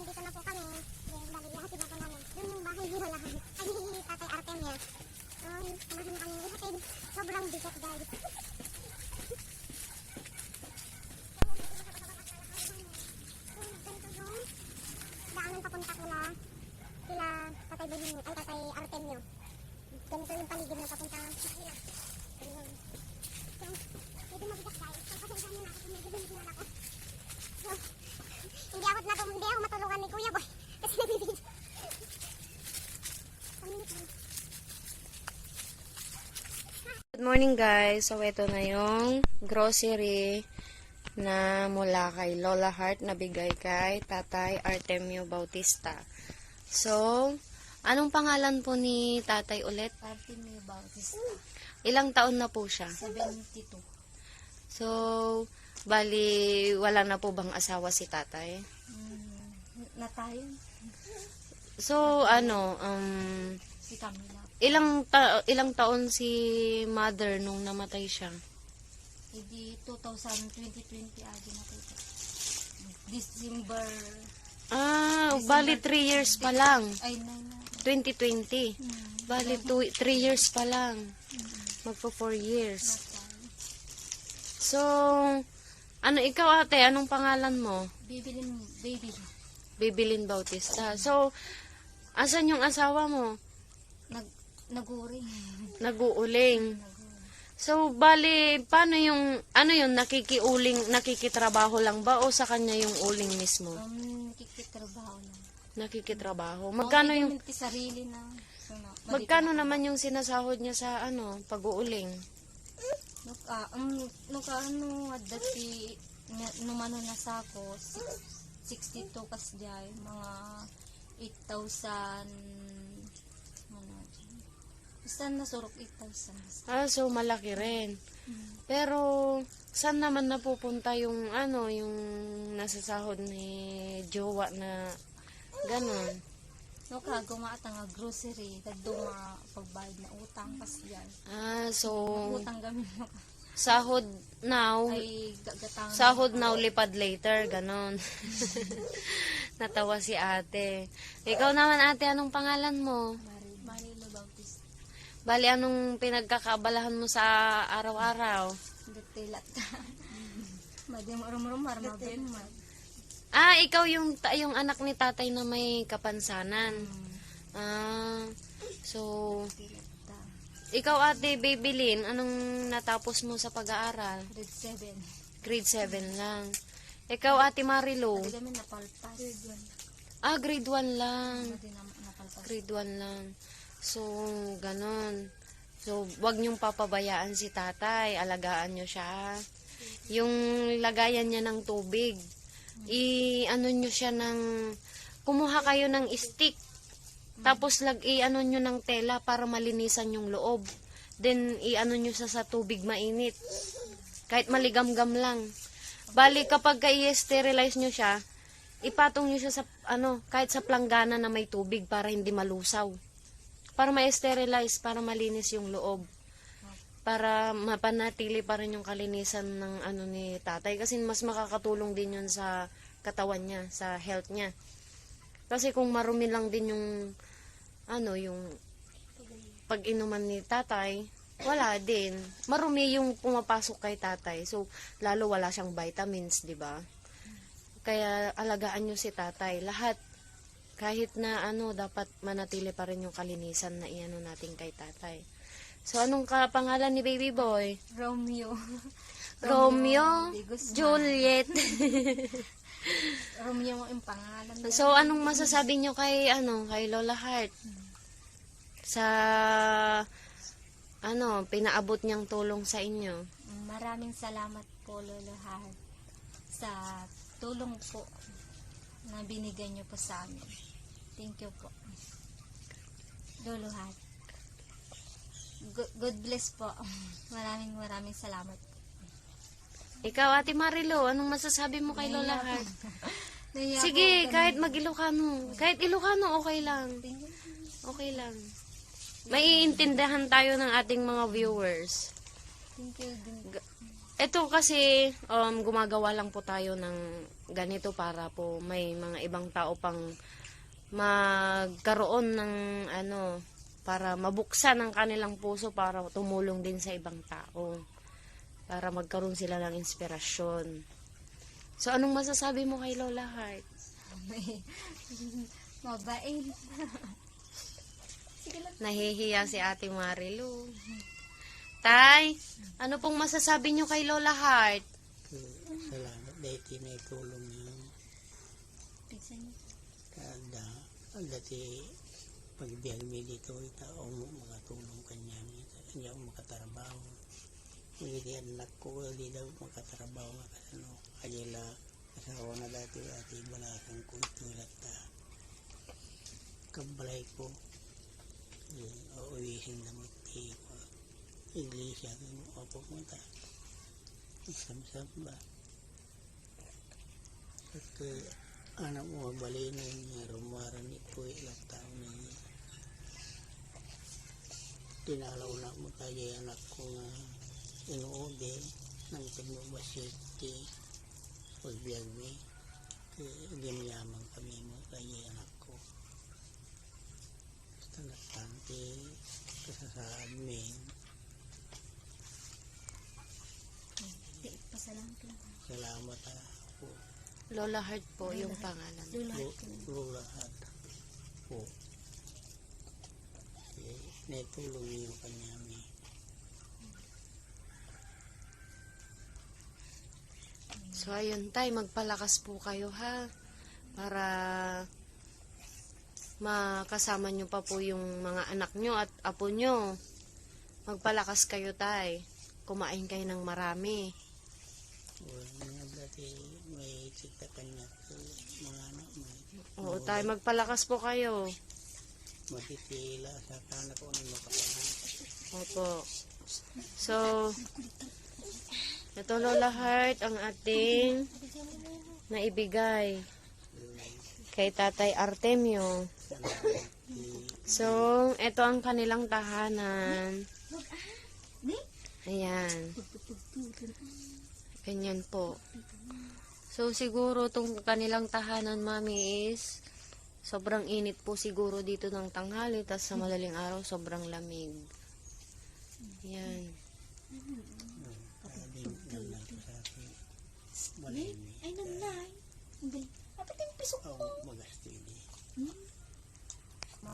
nandito na po kami. Bali, ihatid na po namin. Doon yung bahay ni Lola. Ay, ni Tatay Artemia. So, samahan na kami ihatid. Sobrang bigat, guys. Daanan papunta sila Tatay Benigno, ay Tatay Artemio. Ganito yung paligid na papunta sa kanila. Ayun. So, medyo mabigat, guys. So, pasensya nyo na ako kung medyo binigilan ako. So, hindi ako matulungan ni Kuya Boy. Kasi nabibigit. Good morning, guys. So, ito na yung grocery na mula kay Lola Heart na bigay kay Tatay Artemio Bautista. So, anong pangalan po ni Tatay ulit? Artemio Bautista. Ilang taon na po siya? 72. So, bali, wala na po bang asawa si Tatay? Na tayo. So, Si Camila. ilang taon si mother nung namatay siya? Hindi 2020 agi na tayo. December. Bali 3 years pa lang. Ay, na. 2020. Bali 3 years pa lang. Magpo 4 years. So, ikaw ate, anong pangalan mo? Baby. Bibilin Bautista. So, asan yung asawa mo? Naguring. Nag-uuling. So, bali, paano yung, nakikitrabaho lang ba o sa kanya yung uling mismo? Kikitrabaho lang. Nakikitrabaho. Magkano yung, sarili na. magkano naman yung sinasahod niya sa, pag-uuling? Dati, numano na sa ako, 62 kas jay, mga 8,000, basta nasurok 8,000. So malaki rin. Pero, saan naman napupunta yung, yung nasasahod ni jowa na ganon? Gumaata nga grocery, duma pagbayad na utang kas jay. So, Utang gamin no sahod now, ay gagatang. sahod now, lipad later, ganon. Natawa si ate. Ikaw naman ate, anong pangalan mo? Marilo Bautista. Bali, anong pinagkakaabalahan mo sa araw-araw? Detilat. Madim rumrumar mabem. Ikaw yung anak ni tatay na may kapansanan. So, ikaw ate, Babylin, anong natapos mo sa pag-aaral? Grade 7. Grade 7 lang. Ikaw ate Marilo? Hindi kami napalpas. Grade 1 lang. Hindi napalpas. Grade 1 lang. So, ganon. So, wag niyong papabayaan si tatay. Alagaan niyo siya. Yung lagayan niya ng tubig. Niyo siya ng... Kumuha kayo ng stick. Tapos niyo ng tela para malinisan yung loob. Then, niyo siya sa tubig mainit. Kahit maligam-gam lang. Bali, kapag i-sterilize niyo siya, ipatong niyo siya sa, kahit sa planggana na may tubig para hindi malusaw. Para ma-sterilize, para malinis yung loob. Para mapanatili pa rin yung kalinisan ng ni tatay. Kasi mas makakatulong din yun sa katawan niya, sa health niya. Kasi kung marumi lang din yung, yung pag-inuman ni tatay, wala din. Marumi yung pumapasok kay tatay. So, lalo wala siyang vitamins, di ba? Kaya alagaan nyo si tatay. Lahat, kahit na dapat manatili pa rin yung kalinisan na natin kay tatay. So, anong pangalan ni baby boy? Romeo. Romeo, Juliet. Romeo ang pangalan. So, anong masasabi nyo kay Lola Heart? Sa, pinaabot niyang tulong sa inyo? Maraming salamat po, Lolo Heart, sa tulong po na binigay niyo po sa amin. Thank you po, Lolo Heart. God bless po. Maraming salamat po. Ikaw, Ate Marilo, anong masasabi mo kay Lola Heart? Naiyak Sige, po, kahit mag-Ilocano. Kahit Ilocano, okay lang. Okay lang. Maiintindihan tayo ng ating mga viewers. Thank you din. Ito kasi, gumagawa lang po tayo ng ganito para po may mga ibang tao pang magkaroon ng ano, para mabuksan ang kanilang puso para tumulong din sa ibang tao. Para magkaroon sila ng inspirasyon. So, anong masasabi mo kay Lola Heart? Mabait. Sige lang. Nahihiya si Ate Marilu. Tay, ano pong masasabi nyo kay Lola Heart? Salamat dahil tinitulong niyo. Pinsan niyo. Dati pagbiyag mi dito, itaong makatulong kanya. Kanya ang makatrabaho. Hindi anak ko, hindi daw makatrabaho. Ano, kaya asawa na dati balasan ko ito lata. Kabalay ko. Uwisin na muti ko. Iglesia ko ako punta. Isam-sam ba? At anak mo balinin niya, rumaran ito ilang taon na niya. Tinalaw na mo tayo anak ko nga inuode ng Tinuba City pagbiyag mi. Ginyaman kami mo tayo anak ko. Basta natanti kasasaad mi. Pasalamat lang. Salamat po. Lola Heart po yung pangalan. Lulahat po. Netulong niyo kanya mi. So, ayun tay, magpalakas po kayo ha. Para makasama nyo pa po yung mga anak nyo at apo nyo. Magpalakas kayo tay. Kumain kayo ng marami. Mga dati may kita kanya mga anak mo. Oo tay, magpalakas po kayo. Matitila sa kanak ko ng makapanan. Opo. So, ito Lola Heart ang ating naibigay kay Tatay Artemio. So, ito ang kanilang tahanan. Ayan. Ganyan po. So, siguro itong kanilang tahanan, Mami, is sobrang init po siguro dito ng tanghali, tas sa madaling araw, sobrang lamig. Ayan. Ay, nanay. Ang galing. Dapat yung piso ko. Magastili.